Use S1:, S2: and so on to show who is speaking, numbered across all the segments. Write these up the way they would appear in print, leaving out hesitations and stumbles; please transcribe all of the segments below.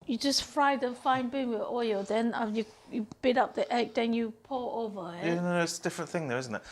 S1: You just fry the fine bean with oil, then you beat up the egg, then you pour over it.
S2: Yeah, no, it's a different thing though, isn't it?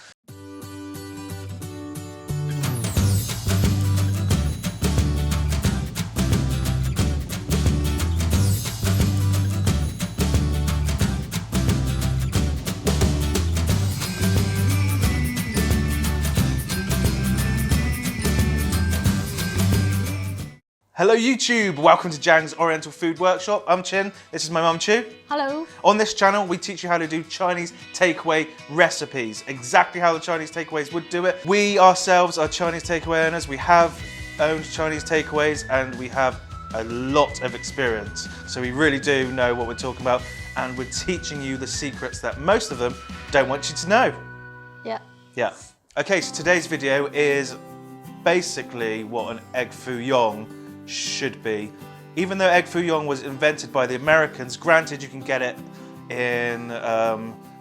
S2: Hello YouTube, welcome to Ziangs Oriental Food Workshop. I'm Chin, this is my mum Chu.
S1: Hello.
S2: On this channel we teach you how to do Chinese takeaway recipes, exactly how the Chinese takeaways would do it. We ourselves are Chinese takeaway owners, we have owned Chinese takeaways and we have a lot of experience. So we really do know what we're talking about and we're teaching you the secrets that most of them don't want you to know.
S1: Yeah.
S2: Yeah. Okay, so today's video is basically what an egg foo young should be. Even though egg foo young was invented by the Americans, granted you can get it in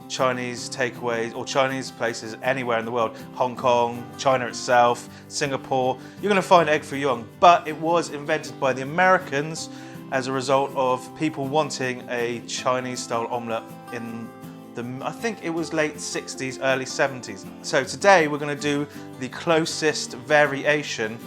S2: Chinese takeaways or Chinese places anywhere in the world, Hong Kong, China itself, Singapore, you're going to find egg foo young, but it was invented by the Americans as a result of people wanting a Chinese style omelette in I think it was late 60s, early 70s. So today we're going to do the closest variation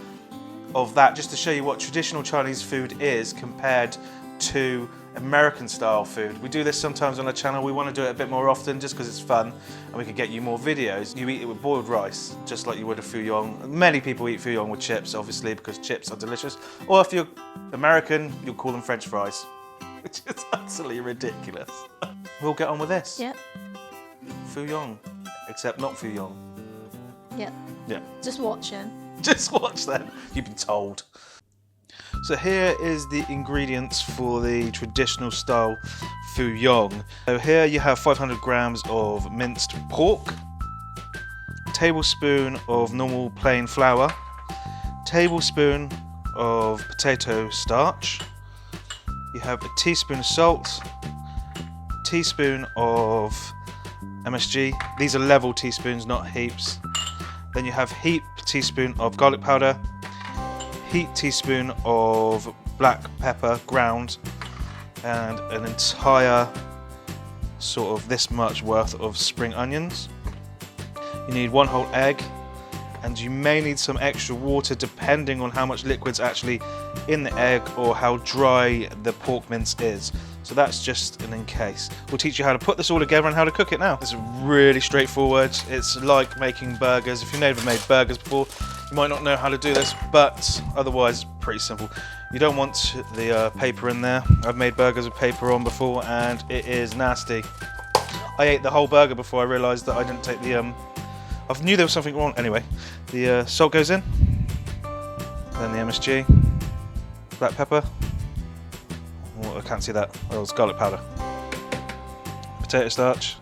S2: of that, just to show you what traditional Chinese food is compared to American style food. We do this sometimes on the channel. We want to do it a bit more often just because it's fun and we can get you more videos. You eat it with boiled rice, just like you would a foo young. Many people eat foo young with chips, obviously, because chips are delicious. Or if you're American, you'll call them French fries, which is absolutely ridiculous. We'll get on with this.
S1: Yeah.
S2: Foo young, except not foo young.
S1: Yeah.
S2: Yeah.
S1: Just watch it.
S2: Just watch then, you've been told. So here is the ingredients for the traditional style foo young. So here you have 500 grams of minced pork, a tablespoon of normal plain flour, tablespoon of potato starch, you have a teaspoon of salt, teaspoon of MSG, these are level teaspoons, not heaps. Then you have heap teaspoon of garlic powder, heap teaspoon of black pepper ground, and an entire sort of this much worth of spring onions. You need 1 whole egg, and you may need some extra water depending on how much liquid's actually in the egg or how dry the pork mince is. So that's just an in case. We'll teach you how to put this all together and how to cook it now. It's really straightforward. It's like making burgers. If you've never made burgers before, you might not know how to do this, but otherwise pretty simple. You don't want the paper in there. I've made burgers with paper on before and it is nasty. I ate the whole burger before I realised that I didn't take the I knew there was something wrong. Anyway, the salt goes in, then the MSG, black pepper. Oh, I can't see that. Oh, it's garlic powder. Potato starch.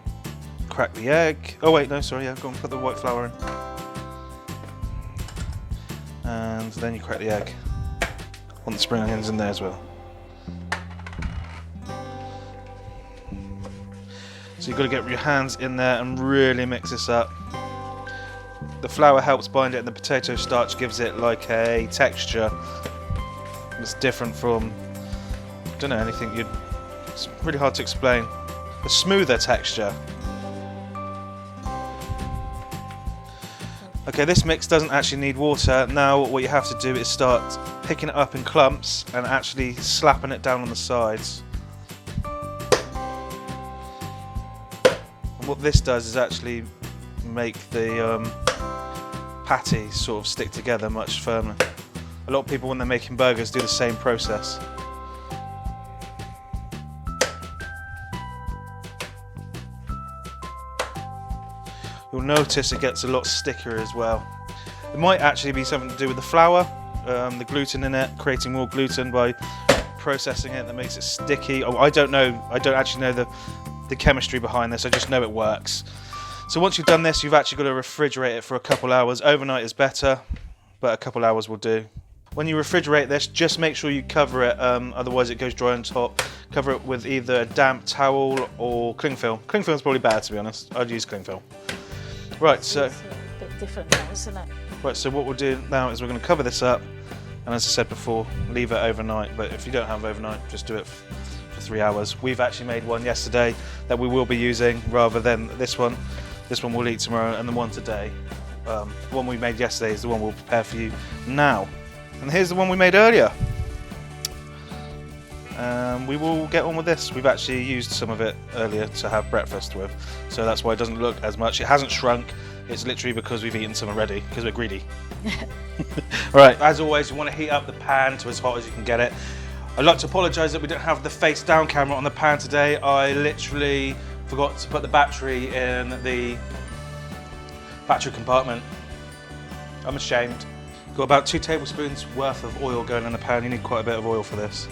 S2: Crack the egg. Oh wait, no, sorry. Yeah, go and put the white flour in. And then you crack the egg. Want the spring onions in there as well. So you've got to get your hands in there and really mix this up. The flour helps bind it and the potato starch gives it like a texture that's different from, I don't know, anything it's really hard to explain. A smoother texture. Okay, this mix doesn't actually need water. Now what you have to do is start picking it up in clumps and actually slapping it down on the sides. And what this does is actually make the patty sort of stick together much firmer. A lot of people when they're making burgers do the same process. You'll notice it gets a lot stickier as well. It might actually be something to do with the flour, the gluten in it, creating more gluten by processing it that makes it sticky. Oh, I don't know, I don't actually know the chemistry behind this, I just know it works. So once you've done this, you've actually got to refrigerate it for a couple hours. Overnight is better, but a couple hours will do. When you refrigerate this, just make sure you cover it, otherwise it goes dry on top. Cover it with either a damp towel or cling film. Cling film is probably bad, to be honest. I'd use cling film. Right, so
S1: It's a bit different now, isn't it?
S2: Right, so what we'll do now is we're going to cover this up And as I said before, leave it overnight. But if you don't have overnight, just do it for 3 hours. We've actually made one yesterday that we will be using rather than this one. This one we'll eat tomorrow, and the one today, the one we made yesterday is the one we'll prepare for you now. And here's the one we made earlier. We will get on with this. We've actually used some of it earlier to have breakfast with, so that's why it doesn't look as much. It hasn't shrunk. It's literally because we've eaten some already, because we're greedy. Alright, as always, you want to heat up the pan to as hot as you can get it. I'd like to apologise that we don't have the face down camera on the pan today. I literally forgot to put the battery in the battery compartment. I'm ashamed. Got about 2 tablespoons worth of oil going in the pan. You need quite a bit of oil for this.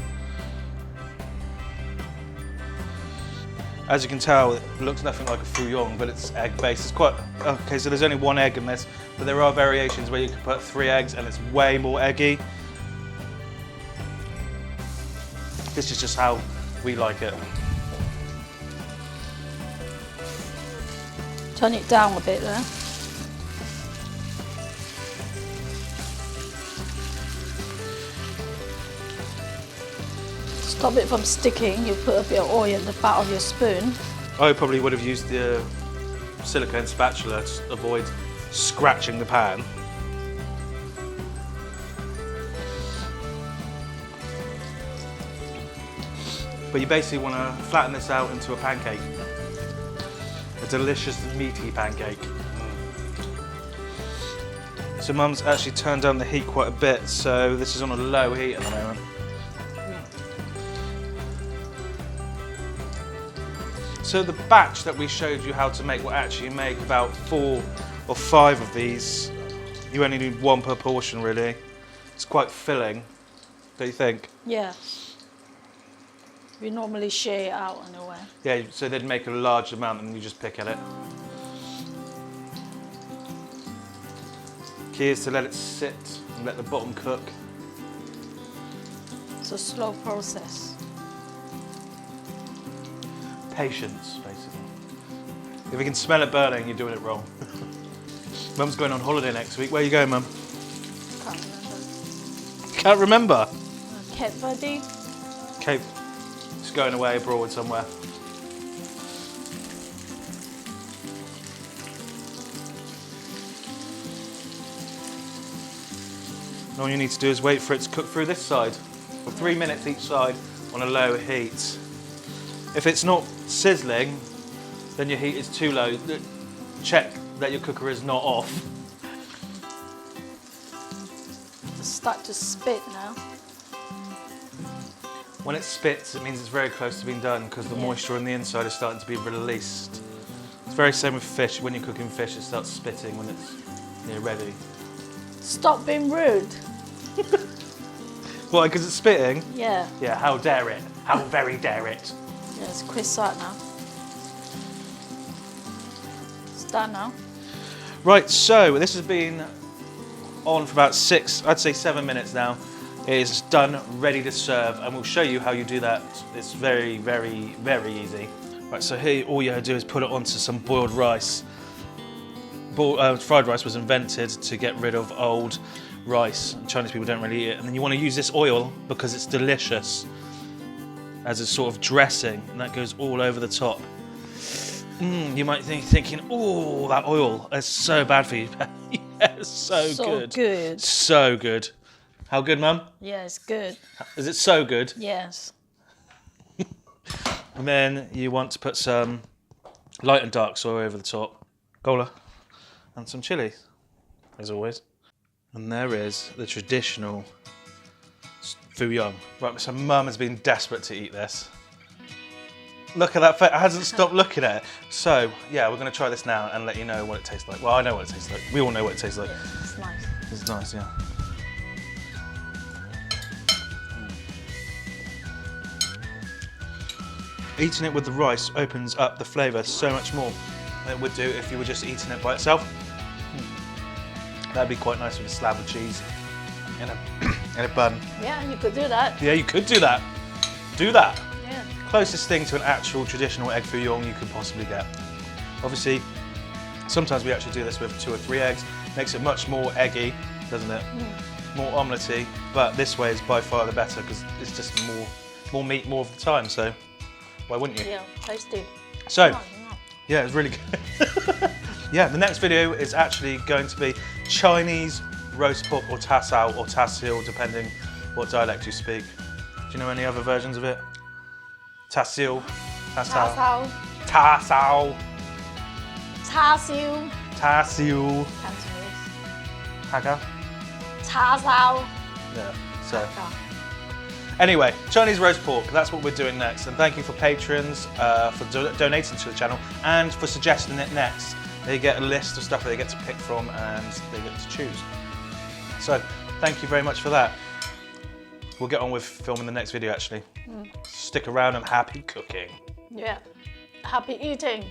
S2: As you can tell, it looks nothing like a fuyong, but it's egg based. It's quite, okay, so there's only 1 egg in this, but there are variations where you can put 3 eggs and it's way more eggy. This is just how we like it.
S1: Turn it down a bit there. Stop it from sticking, you put a bit of oil in the back of your spoon.
S2: I probably would have used the silicone spatula to avoid scratching the pan. But you basically want to flatten this out into a pancake. A delicious meaty pancake. So Mum's actually turned down the heat quite a bit, so this is on a low heat at the moment. So the batch that we showed you how to make will actually make about 4 or 5 of these. You only need 1 per portion, really. It's quite filling, don't you think?
S1: Yeah. We normally share it out anyway.
S2: Yeah, so they'd make a large amount and you just pick at it. Key is to let it sit and let the bottom cook.
S1: It's a slow process.
S2: Patience, basically. If you can smell it burning, you're doing it wrong. Mum's going on holiday next week. Where are you going, Mum?
S1: Can't remember.
S2: Can't remember?
S1: Cape Verde?
S2: Cape. Just going away abroad somewhere. And all you need to do is wait for it to cook through this side for 3 minutes each side on a low heat. If it's not sizzling, then your heat is too low. Check that your cooker is not off.
S1: It's start to spit now.
S2: When it spits, it means it's very close to being done because the moisture on the inside is starting to be released. It's very same with fish. When you're cooking fish, it starts spitting when it's near ready.
S1: Stop being rude.
S2: Why, because it's spitting?
S1: Yeah.
S2: Yeah, how dare it? How very dare it?
S1: Yeah, it's quick start now. It's done now.
S2: Right, so this has been on for about 7 minutes now. It is done, ready to serve, and we'll show you how you do that. It's very, very, very easy. Right, so here all you have to do is put it onto some boiled rice. Fried rice was invented to get rid of old rice. Chinese people don't really eat it. And then you want to use this oil because it's delicious as a sort of dressing, and that goes all over the top. You might be thinking, oh, that oil is so bad for you. Yes, so good.
S1: So good.
S2: So good. How good, Mum?
S1: Yeah, it's good.
S2: Is it so good?
S1: Yes.
S2: And then you want to put some light and dark soy over the top, cola, and some chilli, as always. And there is the traditional fuyong. Right, so Mum has been desperate to eat this. Look at that face, I hasn't stopped looking at it. So, yeah, we're going to try this now and let you know what it tastes like. Well, I know what it tastes like. We all know what it tastes like.
S1: Yeah, it's nice.
S2: It's nice, yeah. Eating it with the rice opens up the flavour so much more than it would do if you were just eating it by itself. That'd be quite nice with a slab of cheese and a bun.
S1: Yeah, you could do that.
S2: Yeah, you could do that. Do that.
S1: Yeah.
S2: Closest thing to an actual traditional egg fuyong you could possibly get. Obviously, sometimes we actually do this with 2 or 3 eggs. Makes it much more eggy, doesn't it? more omelette-y, but this way is by far the better because it's just more meat more of the time, so why wouldn't you?
S1: Yeah, tasty.
S2: So, yeah, it's really good. Yeah, the next video is actually going to be Chinese roast pork or tasao or tasil, depending what dialect you speak. Do you know any other versions of it? Tasil, tasao, tasao,
S1: Char siu.
S2: tasil,
S1: Cantonese.
S2: Hakka.
S1: Char sao.
S2: Yeah, so. Anyway, Chinese roast pork, that's what we're doing next. And thank you for patrons for donating to the channel and for suggesting it next. They get a list of stuff that they get to pick from and they get to choose. So, thank you very much for that. We'll get on with filming the next video actually. Stick around and happy cooking.
S1: Yeah. Happy eating.